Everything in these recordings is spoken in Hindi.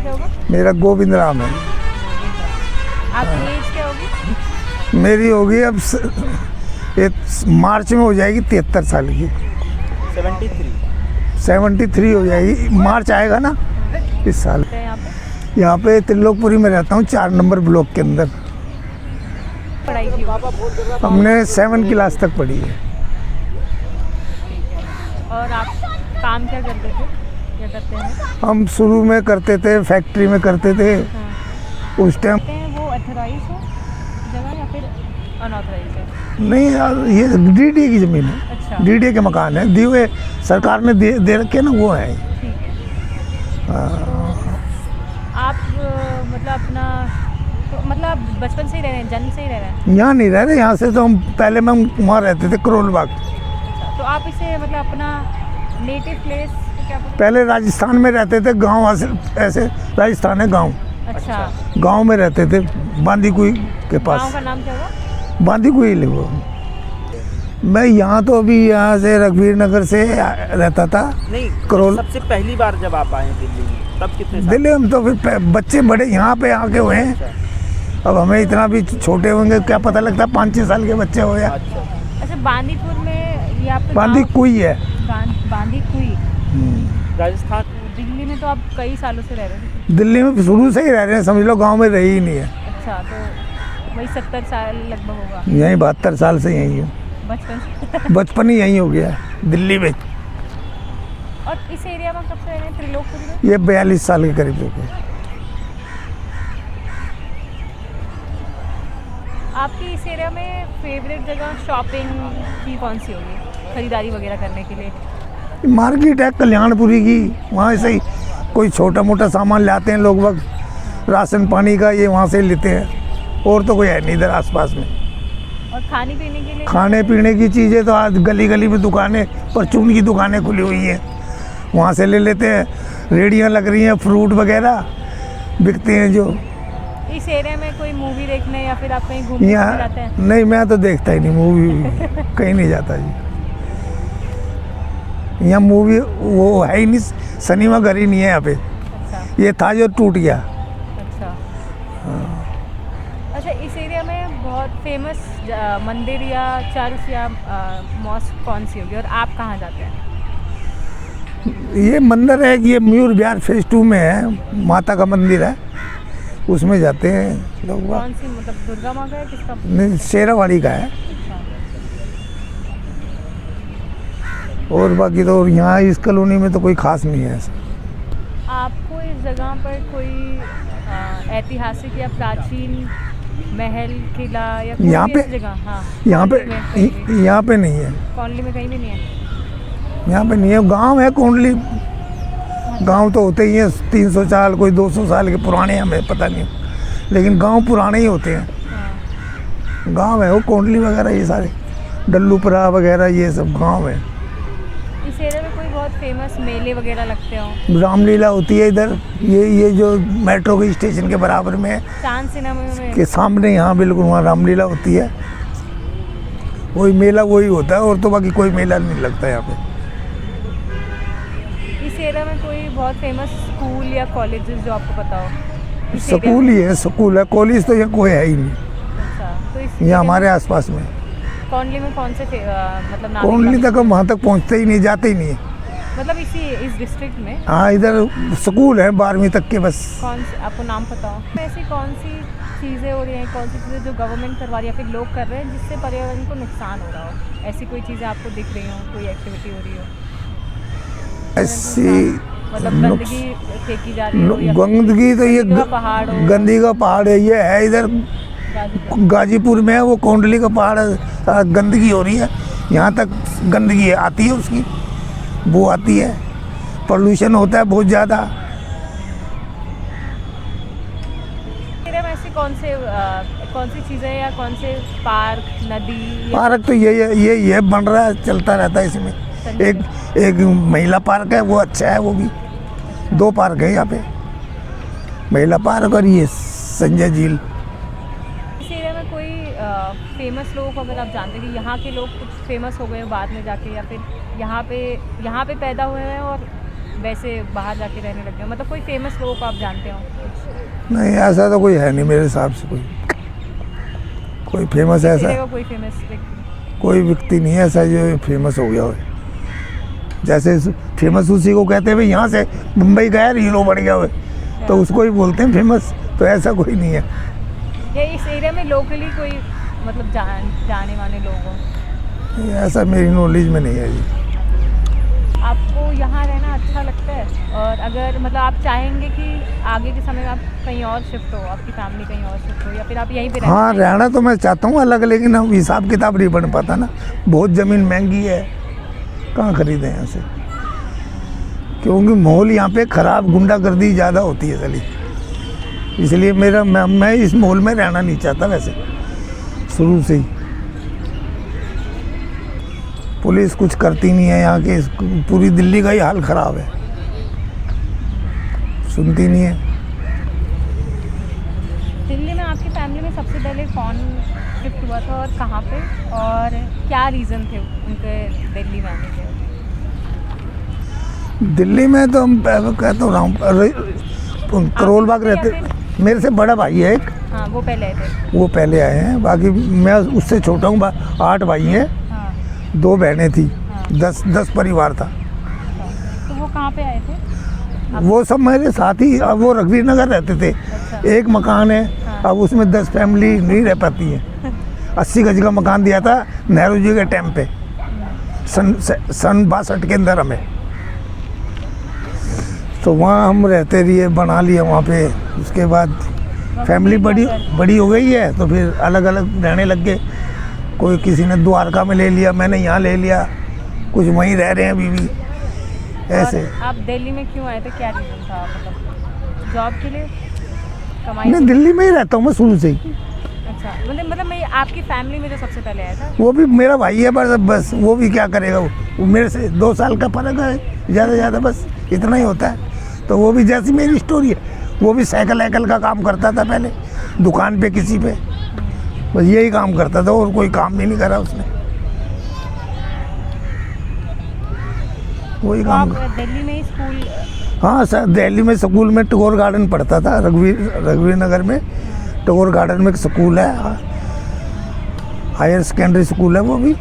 क्या होगा? मेरा गोविंद राम है। आपकी एज क्या होगी? मेरी होगी अब मार्च में हो जाएगी 73 साल की। 73 हो जाएगी, मार्च आएगा ना इस साल। यहाँ पे त्रिलोकपुरी में रहता हूँ, 4 नंबर ब्लॉक के अंदर। पढ़ाई की होगी? हमने 7 क्लास तक पढ़ी है। और आप काम क्या करते थे, क्या करते हैं? हम शुरू में करते थे, फैक्ट्री में करते थे। हाँ। उस टाइम वो अथराइज है जगह या फिर अनऑथराइज है? नहीं, ये डीडीए की ज़मीन है। अच्छा। डीडीए के मकान है, दिए हुए सरकार ने दे रखे ना, वो है। ठीक है। आप मतलब अपना मतलब आप बचपन से ही रह रहे हैं, जन्म से ही रह रहे हैं? यहाँ नहीं रह रहे, यहाँ से तो हम पहले में वहाँ रहते थे, करोल बाग। तो आप इसे मतलब अपना नेटिव प्लेस क्या बोलते हैं? पहले राजस्थान में रहते थे, गांव ऐसे राजस्थान है गांव। अच्छा। गांव में रहते थे, बांदी कुई के गाँव पास। का नाम क्या होगा? बांदी कुई ले वो। मैं यहाँ तो अभी यहाँ से रघुवीर नगर से रहता था। नहीं, करोल। सबसे पहली बार जब आप आए दिल्ली में तब कितने साल? दिल्ली में तो फिर बच्चे बड़े यहाँ पे आके हुए हैं। अच्छा। अब हमें इतना भी छोटे होंगे क्या पता लगता, 5-6 साल के बच्चे हो या। अच्छा, बांदीपुर में ये आपका बांदी कुई है। बांदी कुई राजस्थान। दिल्ली में तो आप कई सालों से रह रहे हैं? दिल्ली में शुरू से ही रह रहे हैं, समझ लो गांव में रही ही नहीं है। अच्छा, तो वही 70 साल लगभग होगा? यहीं 72 साल से यहीं हूँ। बचपन से? बचपन ही यहीं हो गया दिल्ली में। और इस एरिया में कब से रह रहे हैं, त्रिलोकपुरी में? ये 42 साल के करीब हो गए। आपकी इस एरिया में फेवरेट जगह शॉपिंग की कौन सी होगी, खरीदारी वगैरह करने के लिए? मार्केट है कल्याणपुरी की, वहाँ से ही कोई छोटा मोटा सामान लाते हैं लोग वक्त, राशन पानी का ये वहाँ से लेते हैं, और तो कोई है नहीं इधर आसपास में। और खाने पीने के लिए? खाने पीने की चीज़ें तो आज गली गली में दुकानें, परचून की दुकानें खुली हुई हैं, वहाँ से ले लेते हैं। रेहड़ियाँ लग रही हैं, फ्रूट वगैरह बिकते हैं जो। इस एरिया में कोई मूवी देखने या फिर आप कहीं घूमने जाते हैं? नहीं, मैं तो देखता ही नहीं मूवी कहीं नहीं जाता जी। यहाँ मूवी वो है ही नहीं, सिनेमा घर ही नहीं है यहाँ पे। अच्छा। ये था जो टूट गया। अच्छा। अच्छा, इस एरिया में बहुत फेमस मंदिर या चर्च या मॉस्क कौन सी होगी, और आप कहाँ जाते हैं? ये मंदिर है कि ये मयूर विहार फेज 2 में है, माता का मंदिर है, उसमें जाते हैं लोग। कौन सी, मतलब दुर्गा माँ का है, किसका? नहीं, शेरावाड़ी का है। अच्छा। और बाकी तो यहाँ इस कॉलोनी में तो कोई खास नहीं है ऐसा। आपको इस जगह पर कोई ऐतिहासिक या प्राचीन महल, किला या कोई यहाँ भी पे? ऐसी जगह? हाँ, यहाँ पे यहाँ नहीं है। कॉलोनी में कहीं भी नहीं है? यहाँ पे नहीं है। गांव है कोंडली, गांव तो होते ही हैं 300 साल, कोई 200 साल के पुराने, हमें पता नहीं, लेकिन गांव पुराने ही होते हैं। हाँ। गांव है वो कोंडली वगैरह, ये सारे डल्लूपुरा वगैरह ये सब गांव है। इस एरिया में कोई बहुत फेमस मेले वगैरह लगते हो? रामलीला होती है इधर, ये जो मेट्रो के स्टेशन के बराबर में है, चांद सिनेमा में के सामने, यहाँ बिल्कुल वहाँ रामलीला होती है। वही मेला वही होता है, और तो बाकी कोई मेला नहीं लगता यहाँ पे। इस एरिया में कोई बहुत फेमस स्कूल या कॉलेजेस जो आपको पता हो? स्कूल ही है, स्कूल है, कॉलेज तो यहाँ कोई है ही नहीं। अच्छा, तो इस यहाँ हमारे आसपास में कोंडली में कौन से मतलब नाम? कोंडली तक हम वहाँ तक पहुँचते ही नहीं, जाते ही नहीं है। मतलब इस डिस्ट्रिक्ट में? हाँ, इधर स्कूल है 12वीं तक के बस। कौन से आपको नाम पता हो? ऐसी कौन सी चीज़ें हो रही हैं, कौन सी चीज़ें जो गवर्नमेंट करवा रही है या फिर लोग कर रहे हैं जिससे पर्यावरण को नुकसान हो रहा हो? ऐसी कोई चीज़ें आपको दिख रही हो, कोई एक्टिविटी हो रही हो ऐसी? मतलब गंदगी फेंकी जा रही हो या गंदगी तो ये पहाड़ हो? गंदगी का पहाड़ है, ये है इधर गाजीपुर में है, वो कोंडली का पहाड़, गंदगी हो रही है। यहाँ तक गंदगी आती है, उसकी वो आती है, पोल्यूशन होता है बहुत ज़्यादा। ऐसी कौन सी चीज़ें या कौन से पार्क, नदी? पार्क तो ये बन रहा है, चलता रहता है इसमें। एक महिला पार्क है, वो अच्छा है, वो भी 2 पार्क है यहाँ पे, महिला पार्क और ये संजय झील। इस एरिया में कोई फेमस लोग अगर आप जानते हैं कि यहाँ के लोग कुछ फेमस हो गए बाद में जाके, या फिर यहाँ पे पैदा हुए हैं और वैसे बाहर जाके रहने लग गए हो? मतलब कोई फेमस लोगों को आप जानते हो कुछ? नहीं, ऐसा तो कोई है नहीं मेरे हिसाब से। कोई फेमस इस ऐसा एरिया का कोई फेमस व्यक्ति? कोई व्यक्ति नहीं है ऐसा जो फेमस हो गया हो। जैसे फेमस उसी को कहते हैं भाई यहाँ से मुंबई गया हीरो बन गया हो, तो उसको ही बोलते हैं फेमस। तो ऐसा कोई नहीं है। या इस एरिया में लोकली कोई मतलब जाने माने लोग हो? ऐसा मेरी नॉलेज में नहीं है जी। आपको यहाँ रहना अच्छा लगता है? और अगर मतलब आप चाहेंगे कि आगे के समय में आप कहीं और शिफ्ट हो, आपकी फैमिली कहीं और शिफ्ट हो, या फिर आप यहीं पे रहना हाँ, चाहेंगे? रहना तो मैं चाहता हूँ अलग, लेकिन अब हिसाब किताब नहीं बन पाता ना। बहुत ज़मीन महंगी है, कहाँ खरीदें यहाँ से, क्योंकि माहौल यहाँ पे ख़राब, गुंडागर्दी ज़्यादा होती है चली। इसलिए मैं इस माहौल में रहना नहीं चाहता वैसे शुरू से ही। पुलिस कुछ करती नहीं है यहाँ के, पूरी दिल्ली का ही हाल ख़राब है, सुनती नहीं है। दिल्ली में आपकी फैमिली में सबसे पहले कौन शिफ्ट हुआ था और कहाँ पे, और क्या रीज़न थे उनके दिल्ली में आने के? दिल्ली में तो हम कहता हूँ करोल बाग रहते। मेरे से बड़ा भाई है एक, हाँ वो पहले आए थे। वो पहले आए हैं। बाकी मैं उससे छोटा हूँ। 8 भाई हैं, हाँ 2 बहनें थी, हाँ। 10 परिवार था। तो वो कहाँ पे आए थे? वो सब मेरे साथ ही। अब वो रघुवीर नगर रहते थे। अच्छा। एक मकान है, हाँ। अब उसमें 10 फैमिली नहीं रह पाती है। 80 गज का मकान दिया था नेहरू जी के टाइम पे, सन 62 के अंदर हमें। तो वहाँ हम रहते रहिए, बना लिया वहाँ पे। उसके बाद फैमिली बड़ी हो गई है, तो फिर अलग अलग रहने लग गए। कोई किसी ने द्वारका में ले लिया, मैंने यहाँ ले लिया, कुछ वहीं रह रहे हैं अभी भी ऐसे। और आप दिल्ली में क्यों आए थे, क्या रीज़न था? मतलब जॉब के लिए, कमाई? मैं दिल्ली में ही रहता हूँ मैं शुरू से ही। अच्छा, मतलब मैं आपकी फैमिली में जो सबसे पहले आया था? वो भी मेरा भाई है, बस वो भी क्या करेगा। वो मेरे से 2 साल का फ़र्क है, ज़्यादा बस इतना ही होता है। तो वो भी जैसी मेरी स्टोरी है, वो भी साइकिल का काम करता था पहले, दुकान पे किसी पे, बस यही काम करता था और कोई काम भी नहीं करा उसने, वही तो काम। आप दिल्ली में ही स्कूल? हाँ सर, दिल्ली में स्कूल में टैगोर गार्डन पढ़ता था, रघुवीर नगर में टैगोर गार्डन में एक स्कूल है, हायर सेकेंडरी स्कूल है वो भी।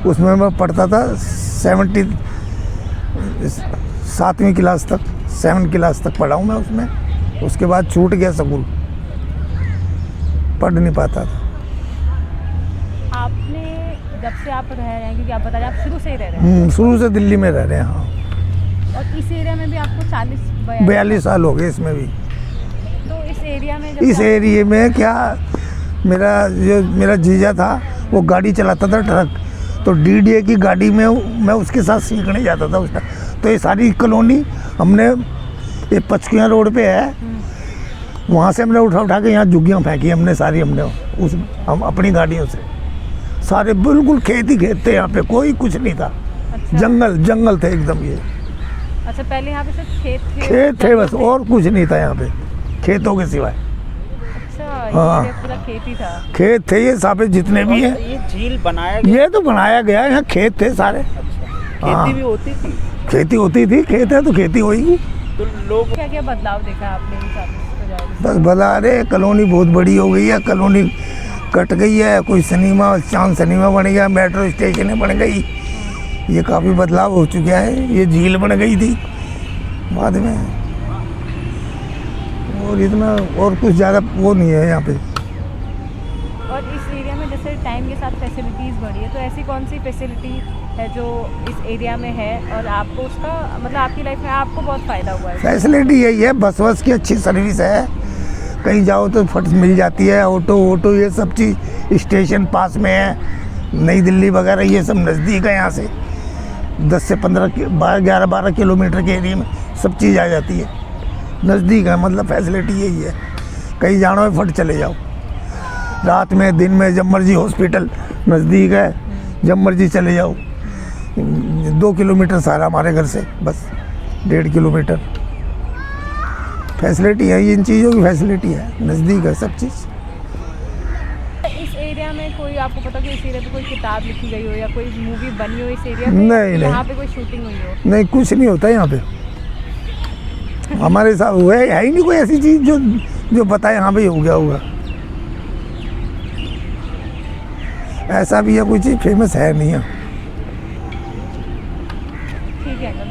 उसमें मैं पढ़ता था 7वीं क्लास तक, 7 क्लास तक पढ़ा हूँ मैं उसमें। उसके बाद छूट गया स्कूल, पढ़ नहीं पाता था। आपने जब से आप रह रहे हैं, क्योंकि आप बता रहे हैं आप शुरू से ही रह रहे हैं, शुरू से दिल्ली में रह रहे हैं। हाँ, और इस एरिया में भी आपको 42 साल हो गए इसमें भी। तो इस एरिया में इस एरिया में क्या, मेरा जीजा था, वो गाड़ी चलाता था ट्रक, तो DDA की गाड़ी में मैं उसके साथ सीखने जाता था उस टाइम। तो ये सारी कॉलोनी हमने, ये पचकिया रोड पे है, वहाँ से हमने उठा के यहाँ झुग्गियाँ फेंकी हमने सारी, हम अपनी गाड़ियों से सारे। बिल्कुल खेत ही खेत थे यहाँ पे, कोई कुछ नहीं था। अच्छा। जंगल थे एकदम ये। अच्छा, पहले यहाँ पे सिर्फ खेत थे बस, और कुछ नहीं था यहाँ पे खेतों के सिवाय। अच्छा, हाँ। ये पूरा खेत ही था? खेत थे ये सारे जितने भी हैं। ये झील बनाया गया? ये तो बनाया गया है, यहाँ खेत थे सारे। खेती भी होती थी? खेती होती थी, खेत है तो खेती होगी। तो लोग क्या क्या बदलाव देखा आपने इन 40 बस बता रहे, कॉलोनी बहुत बड़ी हो गई है, कॉलोनी कट गई है, कोई सिनेमा, चांद सिनेमा बन गया, मेट्रो स्टेशन बन गई, ये काफ़ी बदलाव हो चुका है। ये झील बन गई थी बाद में, और इतना और कुछ ज़्यादा वो नहीं है यहाँ पे। और इस एरिया में जैसे टाइम के साथ फैसिलिटीज़ बढ़ी है, तो ऐसी कौन सी फैसिलिटी है जो इस एरिया में है और आपको उसका मतलब आपकी लाइफ में आपको बहुत फ़ायदा हुआ है? फैसिलिटी यही है, बस की अच्छी सर्विस है, कहीं जाओ तो फट मिल जाती है। ऑटो ये सब चीज़ स्टेशन पास में है, नई दिल्ली वगैरह ये सब नज़दीक है यहाँ से। 10 से 11-12 किलोमीटर के एरिया में सब चीज़ आ जाती है, नज़दीक है। मतलब फैसिलिटी यही है, कहीं जाना हो फट चले जाओ, रात में दिन में जब मर्जी। हॉस्पिटल नज़दीक है, जब मर्जी चले जाओ। 2 किलोमीटर सारा हमारे घर से, बस 1.5 किलोमीटर। फैसिलिटी है, इन चीज़ों की फैसिलिटी है, नज़दीक है सब चीज़। इस एरिया में कोई आपको पता कि इस एरिया पे कोई किताब लिखी गई हो या कोई मूवी बनी हो इस एरिया पे? नहीं। यहाँ पे कोई शूटिंग हुई हो? नहीं, कुछ नहीं होता यहाँ पे, हमारे साथ हुआ है ही नहीं कोई ऐसी चीज़ जो बताए हाँ भाई हो गया होगा। ऐसा भी है कोई चीज़ फेमस है नहीं है। ठीक है अंकल।